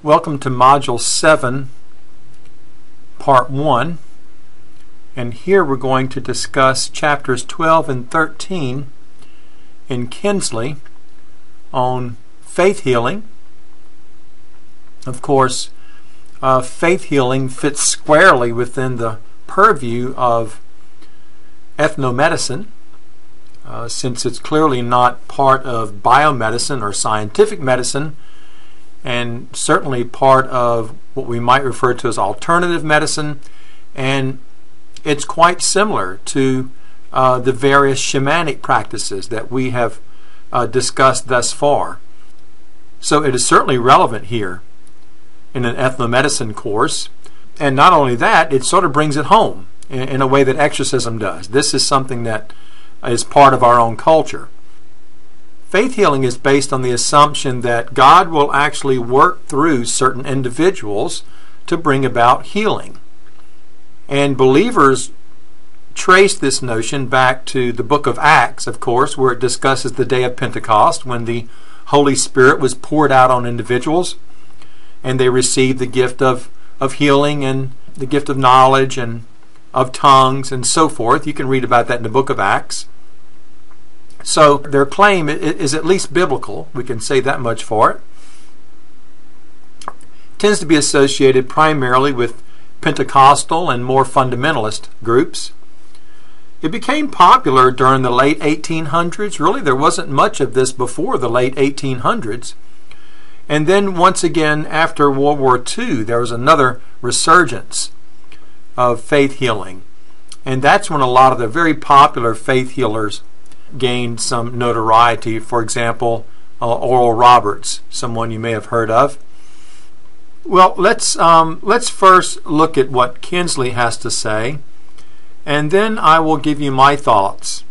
Welcome to Module 7, Part 1, and here we're going to discuss Chapters 12 and 13 in Kinsley on faith healing. Of course, faith healing fits squarely within the purview of ethnomedicine, since it's clearly not part of biomedicine or scientific medicine, and certainly part of what we might refer to as alternative medicine, and it's quite similar to the various shamanic practices that we have discussed thus far. So it is certainly relevant here in an ethnomedicine course, and not only that, it sort of brings it home in a way that exorcism does. This is something that is part of our own culture. Faith healing is based on the assumption that God will actually work through certain individuals to bring about healing. And believers trace this notion back to the book of Acts, of course, where it discusses the day of Pentecost, when the Holy Spirit was poured out on individuals, and they received the gift of healing and the gift of knowledge and of tongues and so forth. You can read about that in the book of Acts. So their claim is at least biblical. We can say that much for it. It tends to be associated primarily with Pentecostal and more fundamentalist groups. It became popular during the late 1800s. Really, there wasn't much of this before the late 1800s. And then once again, after World War II, there was another resurgence of faith healing. And that's when a lot of the very popular faith healers gained some notoriety. For example, Oral Roberts, someone you may have heard of. Well, let's first look at what Kinsley has to say, and then I will give you my thoughts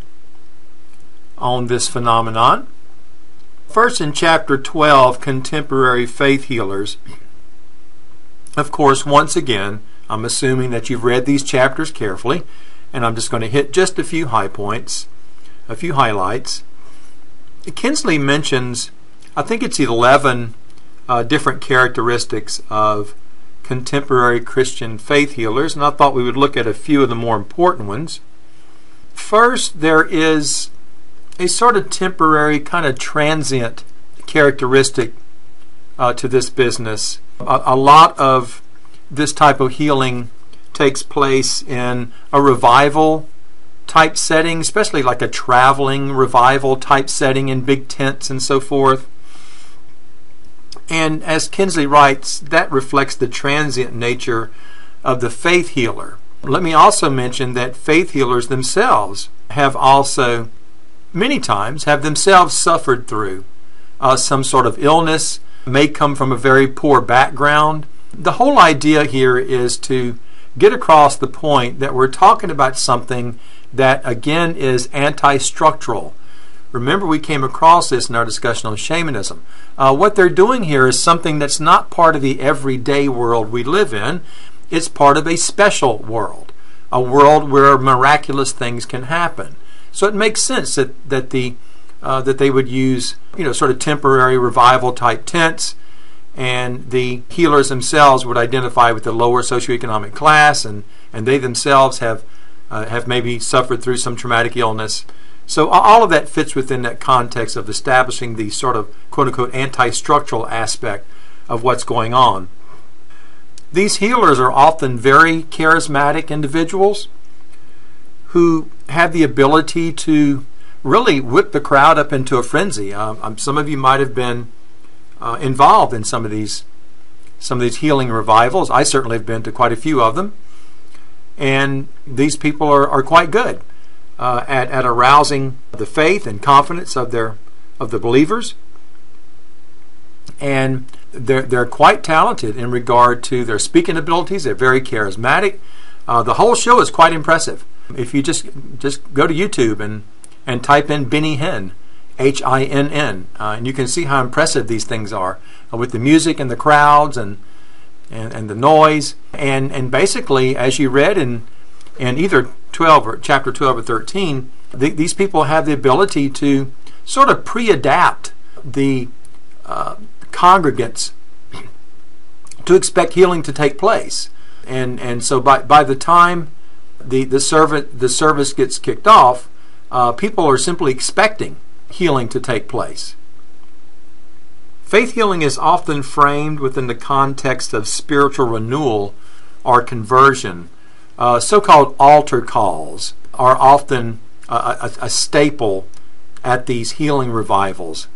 on this phenomenon. First, in Chapter 12, Contemporary Faith Healers. Of course, once again, I'm assuming that you've read these chapters carefully, and I'm just going to hit just a few high points, a few highlights. Kinsley mentions, I think it's 11 different characteristics of contemporary Christian faith healers, and I thought we would look at a few of the more important ones. First, there is a sort of temporary, kind of transient characteristic to this business. A lot of this type of healing takes place in a revival type setting, especially like a traveling revival type setting in big tents and so forth. And as Kinsley writes, that reflects the transient nature of the faith healer. Let me also mention that faith healers themselves have also, many times, have themselves suffered through some sort of illness, may come from a very poor background. The whole idea here is to get across the point that we're talking about something that, again, is anti-structural. Remember, we came across this in our discussion on shamanism. What they're doing here is something that's not part of the everyday world we live in. It's part of a special world, a world where miraculous things can happen. So it makes sense that they would use, sort of temporary revival type tents, and the healers themselves would identify with the lower socioeconomic class, and they themselves have maybe suffered through some traumatic illness. So all of that fits within that context of establishing the sort of quote-unquote anti-structural aspect of what's going on. These healers are often very charismatic individuals who have the ability to really whip the crowd up into a frenzy. Some of you might have been involved in some of these healing revivals. I certainly have been to quite a few of them. And these people are quite good at arousing the faith and confidence of the believers, and they're quite talented in regard to their speaking abilities. They're very charismatic. The whole show is quite impressive. If you just go to YouTube and type in Benny Hinn, Hinn, and you can see how impressive these things are with the music and the crowds and the noise, and basically, as you read in either 12 or chapter 12 or 13, these people have the ability to sort of pre-adapt the congregants to expect healing to take place. And so by the time the service gets kicked off, people are simply expecting healing to take place. Faith healing is often framed within the context of spiritual renewal or conversion. So-called altar calls are often a staple at these healing revivals.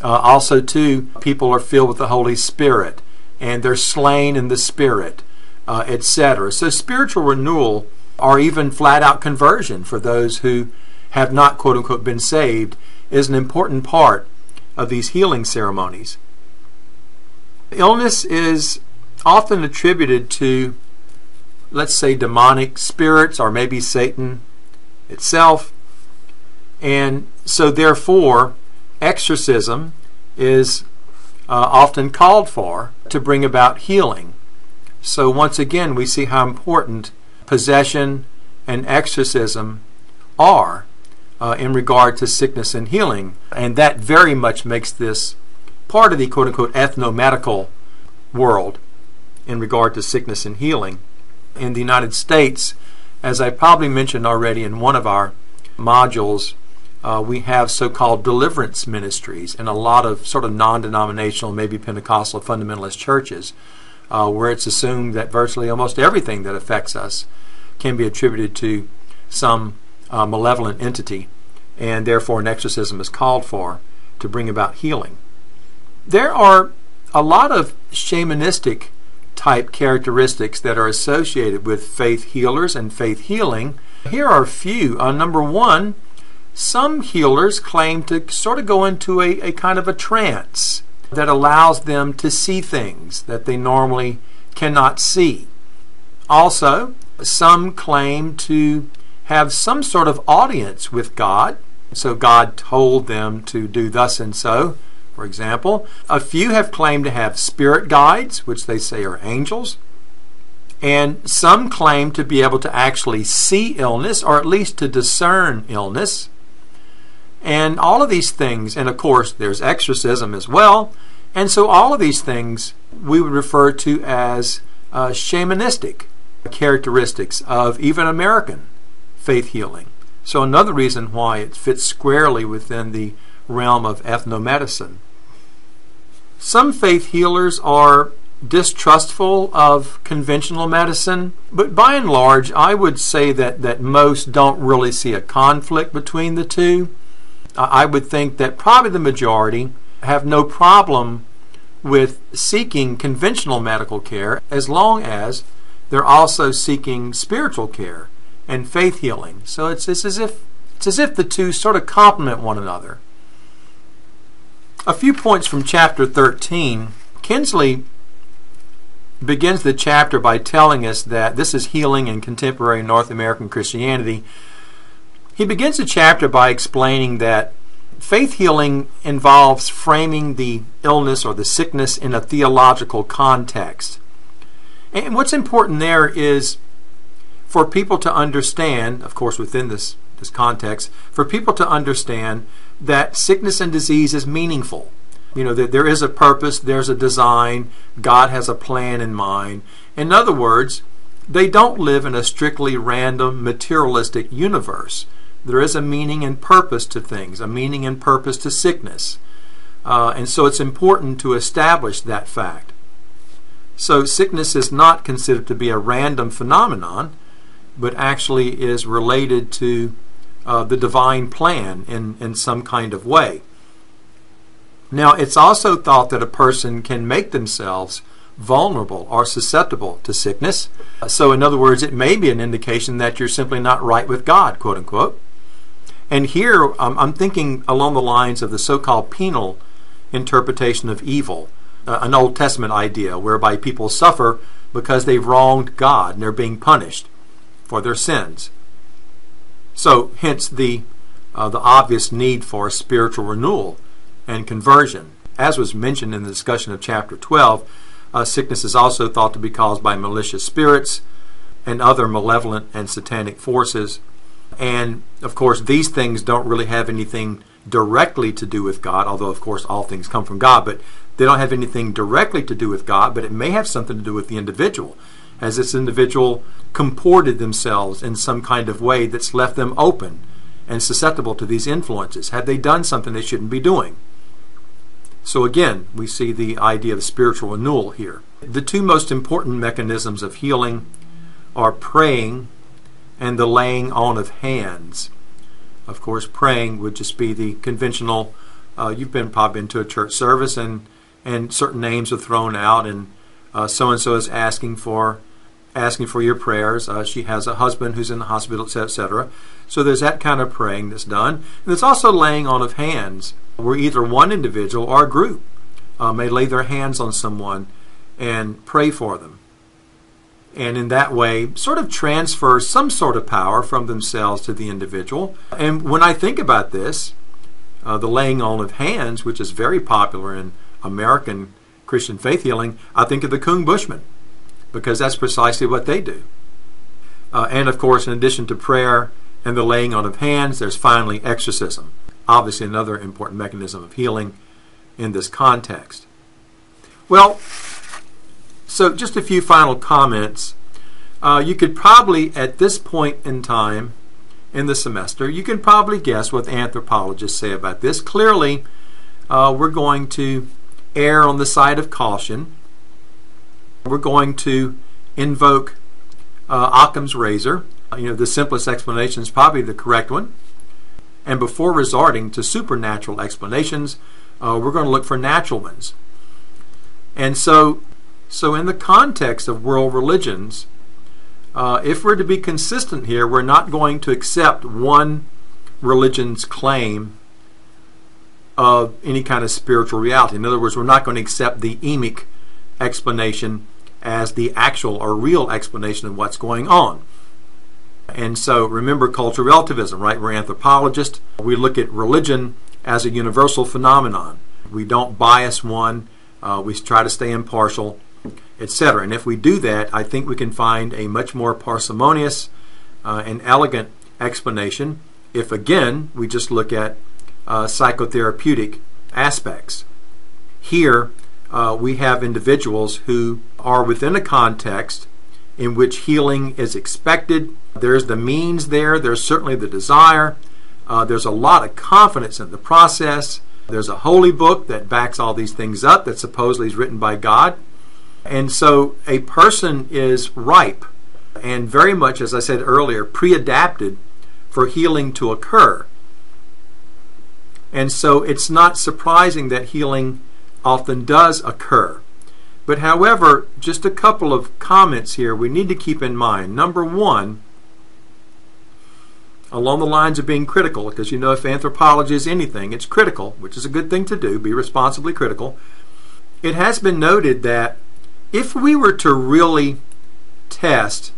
Also, too, people are filled with the Holy Spirit, and they're slain in the Spirit, etc. So spiritual renewal, or even flat-out conversion for those who have not, quote-unquote, been saved, is an important part of these healing ceremonies. Illness is often attributed to, let's say, demonic spirits, or maybe Satan itself. And so therefore, exorcism is often called for to bring about healing. So once again, we see how important possession and exorcism are in regard to sickness and healing. And that very much makes this part of the quote-unquote ethno-medical world in regard to sickness and healing. In the United States, as I probably mentioned already in one of our modules, we have so-called deliverance ministries in a lot of sort of non-denominational, maybe Pentecostal fundamentalist churches, where it's assumed that virtually almost everything that affects us can be attributed to some malevolent entity, and therefore an exorcism is called for to bring about healing. There are a lot of shamanistic type characteristics that are associated with faith healers and faith healing. Here are a few. Number one, some healers claim to sort of go into a kind of a trance that allows them to see things that they normally cannot see. Also, some claim to have some sort of audience with God. So God told them to do thus and so, for example. A few have claimed to have spirit guides, which they say are angels. And some claim to be able to actually see illness, or at least to discern illness. And all of these things, and of course there's exorcism as well, and so all of these things we would refer to as shamanistic characteristics of even American faith healing. So another reason why it fits squarely within the realm of ethnomedicine. Some faith healers are distrustful of conventional medicine, but by and large I would say that most don't really see a conflict between the two. I would think that probably the majority have no problem with seeking conventional medical care as long as they're also seeking spiritual care and faith healing. So it's as if the two sort of complement one another. A few points from chapter 13. Kinsley begins the chapter by telling us that this is healing in contemporary North American Christianity. He begins the chapter by explaining that faith healing involves framing the illness or the sickness in a theological context. And what's important there is for people to understand, of course within this context, for people to understand that sickness and disease is meaningful. You know, that there is a purpose, there's a design, God has a plan in mind. In other words, they don't live in a strictly random materialistic universe. There is a meaning and purpose to things, a meaning and purpose to sickness. And so it's important to establish that fact. So sickness is not considered to be a random phenomenon, but actually is related to the divine plan in some kind of way. Now, it's also thought that a person can make themselves vulnerable or susceptible to sickness. So in other words, it may be an indication that you're simply not right with God, quote unquote. And here I'm thinking along the lines of the so-called penal interpretation of evil, an Old Testament idea whereby people suffer because they've wronged God and they're being punished for their sins. So hence the obvious need for spiritual renewal and conversion. As was mentioned in the discussion of chapter 12, sickness is also thought to be caused by malicious spirits and other malevolent and satanic forces. And of course these things don't really have anything directly to do with God, although of course all things come from God, but They don't have anything directly to do with God, but it may have something to do with the individual. Has this individual comported themselves in some kind of way that's left them open and susceptible to these influences? Have they done something they shouldn't be doing? So again, we see the idea of spiritual renewal here. The two most important mechanisms of healing are praying and the laying on of hands. Of course, praying would just be the conventional, you've probably been to a church service and certain names are thrown out, and so-and-so is asking for your prayers. She has a husband who's in the hospital, etc. So there's that kind of praying that's done. And there's also laying on of hands, where either one individual or a group may lay their hands on someone and pray for them. And in that way, sort of transfer some sort of power from themselves to the individual. And when I think about this, the laying on of hands, which is very popular in American Christian faith healing, I think of the Kung Bushmen, because that's precisely what they do. And of course, in addition to prayer and the laying on of hands, there's finally exorcism. Obviously another important mechanism of healing in this context. Well, so just a few final comments. You could probably, at this point in time in the semester, you can probably guess what anthropologists say about this. Clearly, we're going to err on the side of caution. We're going to invoke Occam's razor. The simplest explanation is probably the correct one. And before resorting to supernatural explanations, we're going to look for natural ones. And so in the context of world religions, if we're to be consistent here, we're not going to accept one religion's claim of any kind of spiritual reality. In other words, we're not going to accept the emic explanation as the actual or real explanation of what's going on. And so remember cultural relativism, right? We're anthropologists. We look at religion as a universal phenomenon. We don't bias one. We try to stay impartial, etc. And if we do that, I think we can find a much more parsimonious and elegant explanation if, again, we just look at psychotherapeutic aspects. Here, we have individuals who are within a context in which healing is expected. There's the means there. There's certainly the desire. There's a lot of confidence in the process. There's a holy book that backs all these things up that supposedly is written by God. And so a person is ripe and very much, as I said earlier, pre-adapted for healing to occur. And so it's not surprising that healing often does occur. But however, just a couple of comments here we need to keep in mind. Number one, along the lines of being critical, because if anthropology is anything, it's critical, which is a good thing to do, be responsibly critical. It has been noted that if we were to really test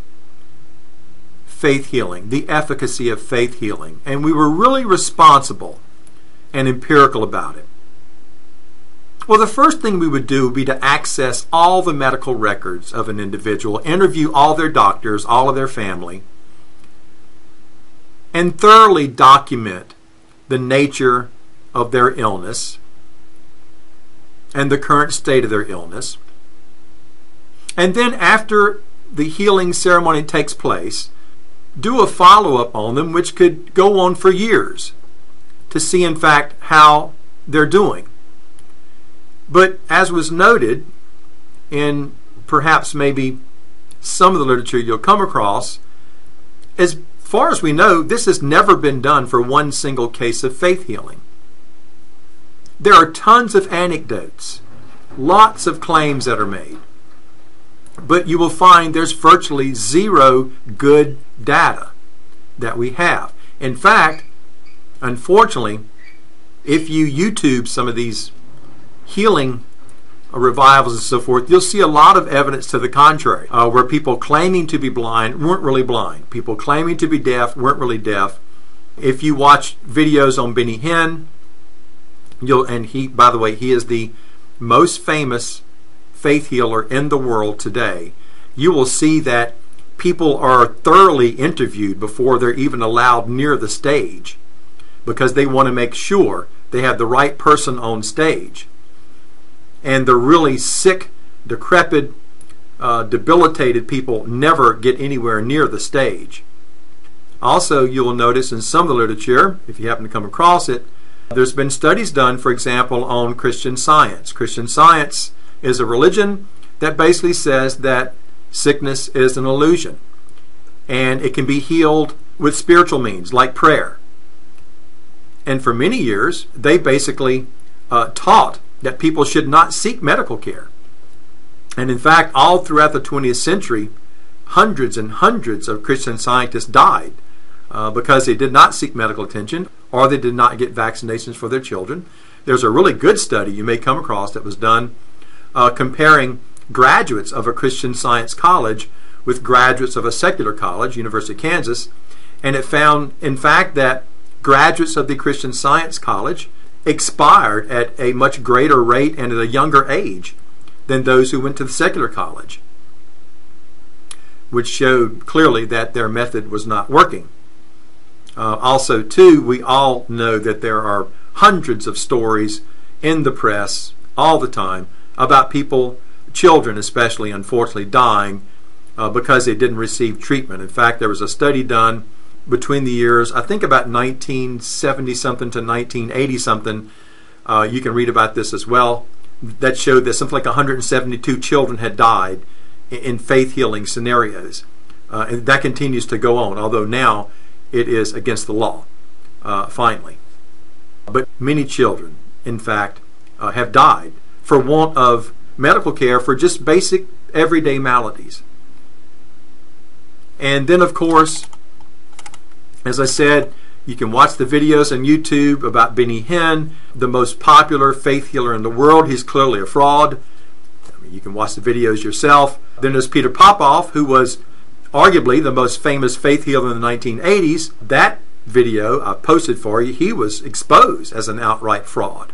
faith healing, the efficacy of faith healing, and we were really responsible and empirical about it, well, the first thing we would do would be to access all the medical records of an individual, interview all their doctors, all of their family, and thoroughly document the nature of their illness and the current state of their illness. And then after the healing ceremony takes place, do a follow-up on them, which could go on for years, to see in fact how they're doing. But as was noted in perhaps maybe some of the literature you'll come across, as far as we know, this has never been done for one single case of faith healing. There are tons of anecdotes, lots of claims that are made, but you will find there's virtually zero good data that we have. In fact, unfortunately, if you YouTube some of these healing revivals and so forth, you'll see a lot of evidence to the contrary, where people claiming to be blind weren't really blind. People claiming to be deaf weren't really deaf. If you watch videos on Benny Hinn, and he, by the way, he is the most famous faith healer in the world today, you will see that people are thoroughly interviewed before they're even allowed near the stage, because they want to make sure they have the right person on stage. and the really sick, decrepit, debilitated people never get anywhere near the stage. Also, you will notice in some of the literature, if you happen to come across it, there's been studies done, for example, on Christian Science. Christian Science is a religion that basically says that sickness is an illusion, and it can be healed with spiritual means, like prayer. And for many years, they basically taught that people should not seek medical care. And in fact, all throughout the 20th century, hundreds and hundreds of Christian scientists died because they did not seek medical attention, or they did not get vaccinations for their children. There's a really good study you may come across that was done comparing graduates of a Christian Science college with graduates of a secular college, University of Kansas, and it found, in fact, that graduates of the Christian Science college expired at a much greater rate and at a younger age than those who went to the secular college, which showed clearly that their method was not working. Also, too, we all know that there are hundreds of stories in the press all the time about people, children especially, unfortunately, dying because they didn't receive treatment. In fact, there was a study done between the years, I think about 1970-something to 1980-something. You can read about this as well. That showed that something like 172 children had died in faith-healing scenarios. And that continues to go on, although now it is against the law, finally. But many children, in fact, have died for want of medical care for just basic everyday maladies. And then, of course, as I said, you can watch the videos on YouTube about Benny Hinn, the most popular faith healer in the world. He's clearly a fraud. I mean, you can watch the videos yourself. Then there's Peter Popoff, who was arguably the most famous faith healer in the 1980s. That video I posted for you, he was exposed as an outright fraud.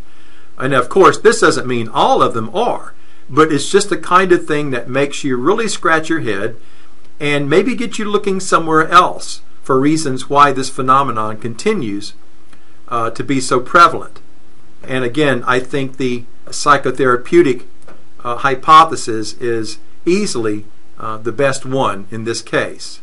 And of course, this doesn't mean all of them are, but it's just the kind of thing that makes you really scratch your head and maybe get you looking somewhere else for reasons why this phenomenon continues to be so prevalent. And again, I think the psychotherapeutic hypothesis is easily the best one in this case.